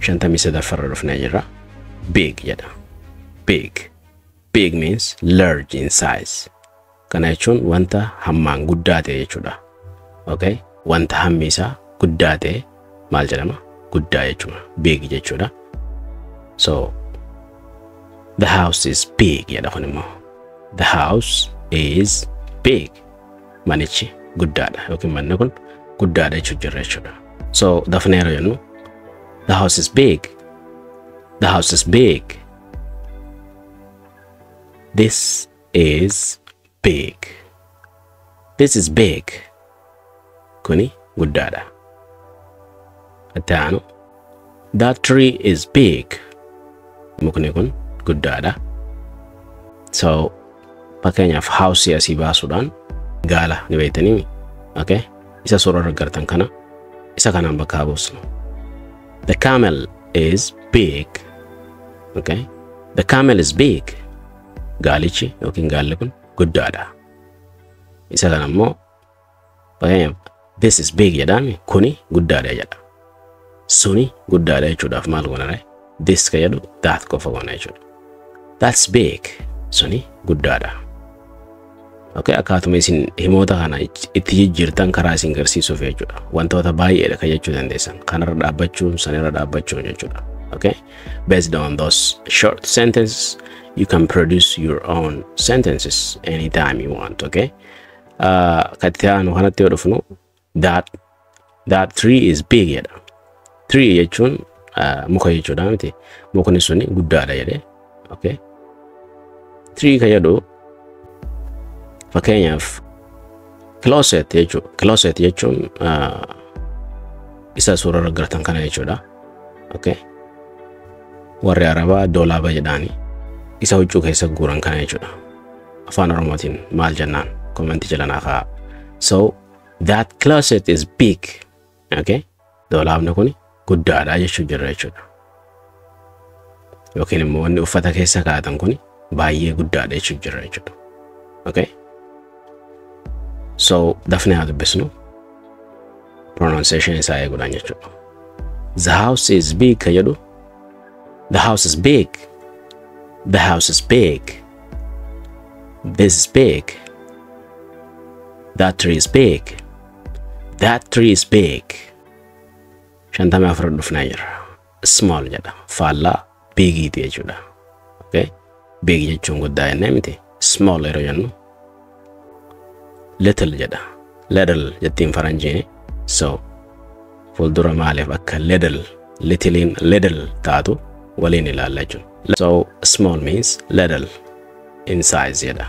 shantamii sadaffaa dhufnee jirra. Big jedha. Big. Big means large in size. Kana jechuun wanta hammaan guddaa ta'e jechuudha. Okay? Wanta hammi isaa guddaa ta'e maal jedhama? Guddaa jechuudha. Big jechuudha. So the house is big jedha kun immoo. The house is big. Manichi guddaadha yookiin manni kun guddaadha jechuudha. So dafnee yeroo jennu the house is big. The house is big. This is big. This is big. Kuni guddaadha. Ataanu. That tree is big. Mukni kun guddaadha. So fakkeenyaaf house asii baasuudhaan gaala ni beektanii. Okay? Isa suuraa argartan kana isa kanaan bakka buusnu. The camel is big. Okay? The camel is big. Gaalichi yookiin gaalli kun guddaadha. Isa kana immoo fakkeenyaaf this is big jedhame kuni guddaadha jedha. Suni guddaadha jechuudhaaf maal goona? This ka jedhu that qofa goona jechuudha. That's big. Suni guddaadha. Okay, akkaatuma isin himoota kana itti jijjiirtan karaa isin garsiisuuf jechuudha. Wantoota baay'eedha kan jechuu dandeessan. Kanarra dhaabbachuun, sanirra dhaabbachuun jechuudha. Okay? Based on those short sentences, you can produce your own sentences anytime you want. Okay? Katiyaanu kanatti yoo dhufnu that tree is big jedha. Tree jechuun muka jechuudha miti. Mukni suni guddaadha jedhe. Okay? Tree ka jedhu fakkeenyaaf closet jechuudha. Closet jechuun isa suuraa argartan kana jechuudha. Okay? Warri Arabaa doolaaba jedhaani isa huccuu keessa guuran kana jechuudha. Afaan Oromootiin maal jennaan komentii jala naa kaa'aa. So that closet is big. Okay? Doolaabni kun guddaadha jechuu jirra jechuudha. Yookiin immoo wanni uffata keessa kaa'atan kun baay'ee guddaadha jechuu jirra jechuudha. Okay? So dafnee haa dubbisnu pronunciation isaa eeguudhaan jechuudha. The house is big ka jedhu the house is big. The house is big. This is big. That tree is big. That tree is big. Shantamii afur dhufnee jirra. Small jedha. Faallaa bigiiti jechuudha. Okay? Big jechuun guddaa jennee miti. Small yeroo jennu little jedha. Little jettiin faranjiini. So fuuldura maaliif akka little taatu waliin ilaalla jechuudha. So small means little in size jedha.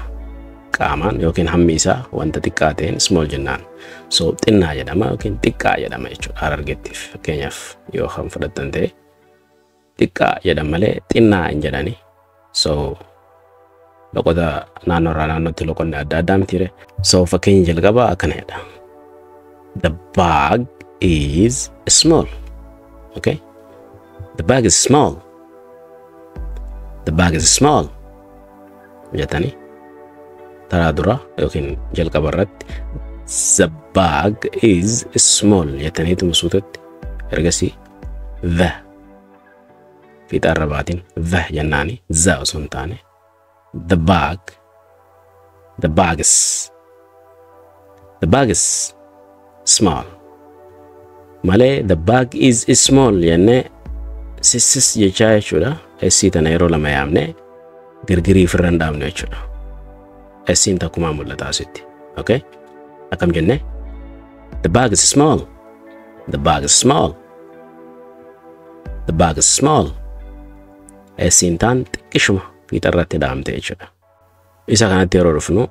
Qaamaan yookiin hammi isaa wanta xiqqaa ta'een small jennaan. So xinnaa jedhama yookiin xiqqaa jedhama jechuudha. Harargeettiif fakkeenyaaf yoo kan fudhattan ta'e xiqqaa jedhama malee xinnaa hin jedhani. So loqota naannoorraa naannootti loqonni adda addaa mitiire. So fakkeenya jalqabaa akkana jedha. The bag is small. Okay? The bag is small. The bag is small. Jetani taraa dura yookiin jalqaba irratti the bag is small jetanii tumsuutetti ergasii the fiixaarra baatiin the jennaani the osoo hin taane the bag is small malee the bag is small jennee sissis jechaa jechuudha. Essii tana yeroo lama yaamne girgirii firran dhaabne jechuudha. Essiin takkumaa mul'ata asitti. Okay? Akkam jenne? The bag is small. The bag is small. The bag is small. Essiin taan xiqqishuma fiixarratti dhaamte jechuudha. Isa kanatti yeroo dhufnu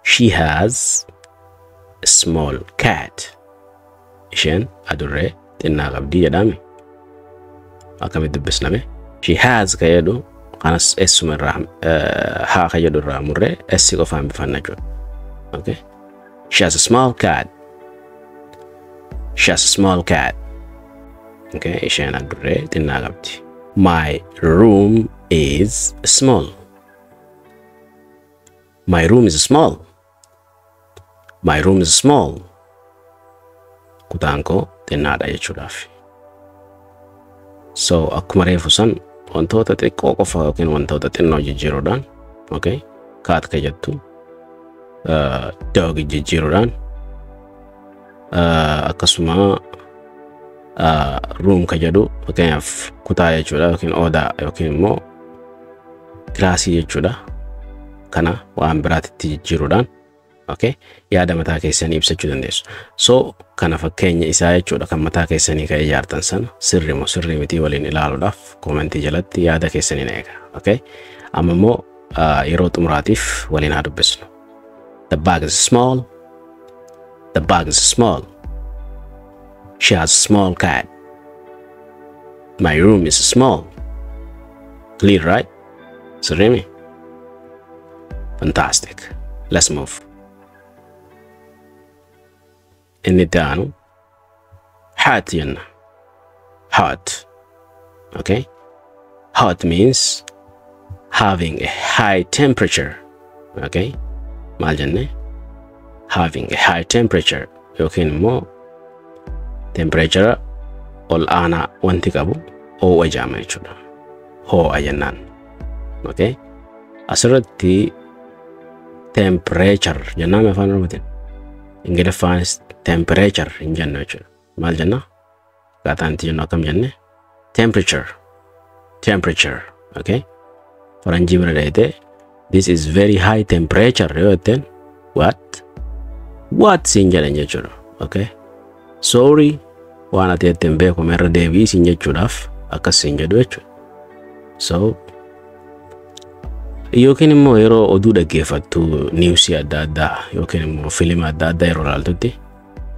she has a small cat. Isheen adurree xinnaa qabdi jedhame. Akkamitti dubbisname? She has ka jedhu kanas essuma irraa haa ka jedhu irraa murree essi qofaan bifanna jechuudha. Okay? She has a small cat. She has a small cat. Okay? Isheen adurree xinnaa qabdi. My room is small. My room is small. My room is small. Kutaan koo xinnaadha jechuudhaaf. So akkuma reefu san wantoota xiqqoo qofa yookiin wantoota xinnoo jijjiiruudhaan, okay? Kaat ka jettu dog jijjiiruudhaan akkasuma room ka jedhu fakkeenyaaf kutaa jechuudha yookiin odaa yookiin immoo kilaasii jechuudha. Kana waan biraatitti jijjiiruudhaan, okay? Yaada mataa keessanii ibsachuu dandeessu. So kana fakkeenya isaa jechuudha kan mataa keessanii ka ijaartan sana sirri moo sirrii miti waliin ilaaluudhaaf koomentii jalatti yaada keessanii na eega, okay? Amma immoo yeroo xumuraatiif waliin haa dubbisnu. The bag is small. The bag is small. She has a small cat. My room is small. Clear, right? Sirimi? Fantastic. Let's move. Inni daanu hot jenna. Hot. Okay? Hot means having a high temperature. Okay? Maal jenne? Having a high temperature. Yookiin immoo temperature olanaa wanti qabu ho'a jedhama jechuudha. Ho'a jennaan. Okay? Asirratti temperature jennaan afaan Oromootiin. Ingiliffaanis temperature hin jennu jechuudha. Maal jenna? Akkaataan itti jennu akkam jenne? Temperature. Temperature. Okay? Faranjii bira dheeyite this is very high temperature yoo jetteen what? What siin jedhan jechuudha. Okay? Sorry waan ati jetteen beeku meerra deebii siin jechuudhaaf akkas siin jedhu jechuudha. So yookiin immoo yeroo oduu dhaggeeffattu niwsii adda addaa yookiin immoo fiilima adda addaa yeroo ilaaltutti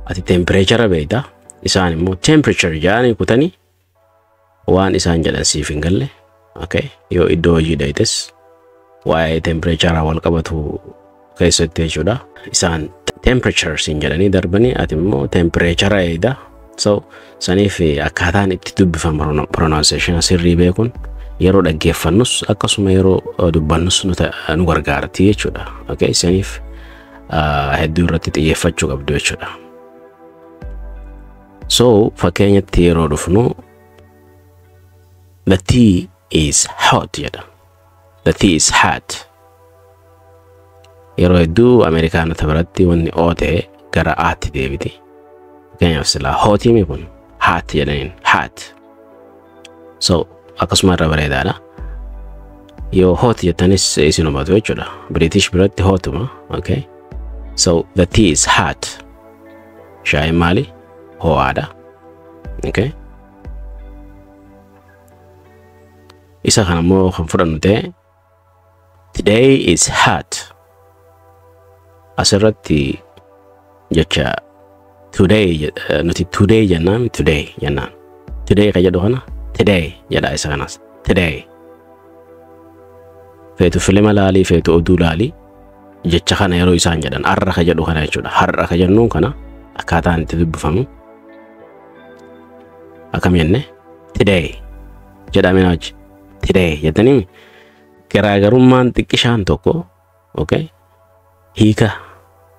ati temperature beeyta isaan immoo temperature jedhanii kutanii waan isaan jedhan siif hin galle, okay? Yoo iddoo hojii dheeytes waa'ee temperature wal qabatu keessatti jechuudha. Isaan temperature siin jedhanii darbanii ati immoo temperature eeyda. So saniif akkaataan itti dubbifamu pronunciation sirrii beekuun yeroo dhaggeeffannus akkasuma yeroo dubbannus nu gargaarti jechuudha. Okay? Saniif hedduu irratti xiyyeeffachuu qabdu jechuudha. So fakkeenyatti yeroo dhufnu the tea is hot jedha. The tea is hot. Yeroo hedduu Ameerikaanota biratti wanni oote gara aatti deebiti. Fakkeenyaaf sila hot himi kun hot jedhaniin hot. So akkasuma irra bareedaadha. Yoo hot jettanis isin hubatu jechuudha. British biratti hotuma, okay? So the tea is hot. Shaayiin maali? Ho'aadha. Okay? Isa kana immoo kan fudhannu ta'e today is hot. Asirratti jecha today nuti today jennaan today jennaan. Today ka jedhu kana today jedha isa kanas. Today. Feetu filima laalii feetu oduu laalii jecha kana yeroo isaan jedhan har'a ka jedhu kana jechuudha. Har'a ka jennuun kana akkaataan itti dubbifamu akkam jenne today jedhamee achi today jettanii garaagarummaan xiqqishaan tokko, okay? Hiika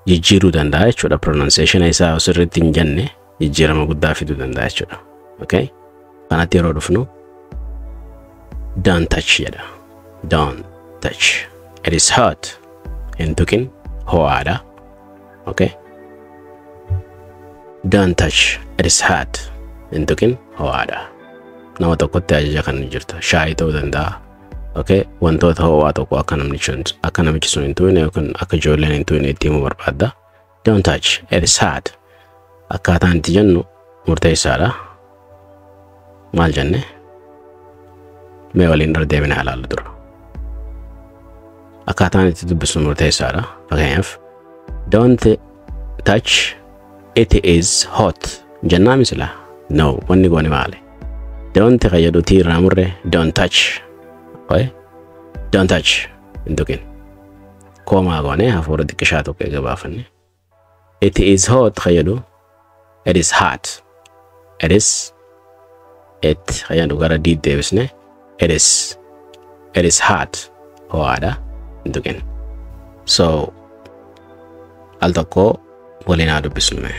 jijjiiruu danda'a jechuudha. Pronunciation isaa sirriitti hin jenne jijjiirama guddaa fiduu danda'a jechuudha. Okay? Kanatti yeroo dhufnu don't touch jedha. Don't touch. It is hot. Hin tuqin ho'aadha. Okay? Don't touch. It is hot. Hin tuqin ho'aadha. Nama tokkotti ajaja kan jirta. Shaayii ta'uu danda'a. Okay? Wantoota ho'aa tokko akka namichi sun hin tuqne yookiin akka ijoolleen hin tuqne itti himuu barbaadda. Don't touch. It is hot. Akkaataan itti jennu murteessaadha. Maal jenne? Mee waliin irra deebinee ilaallu dura. Akkaataan itti dubbisnu murteessaadha. Fakkeenyaaf don't touch. It is hot. Jennaa misila? No. Wanni goone maali? Don't ka jedhu tii irraa murre don't touch. Okay? Don't touch. Hin tuqin. Koomaa goone hafuura xiqqishaa tokko eega baafanne. It is hot ka jedhu it is hot. It is it ka jedhu gara diid deebisne it is hot. Ho'aadha. Hin tuqin. So al tokko waliin haa dubbisnu.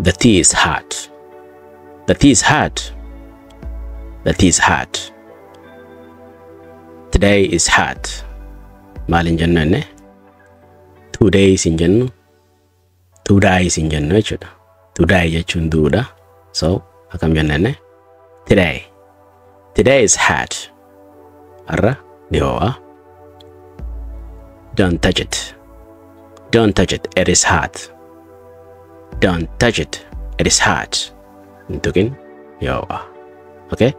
The tea is hot. The tea is hot. The tea is hot. Today is hot. Maalin jennaan today is in jennu. Today is in jennu jechuudha. Today jechuun duudha. So akkam jennaan today. Today is hot. Arra ni ho'a. Don't touch it. Don't touch it. It is hot. Don't touch it. It is hot. Untukin ni ho'a. Okay?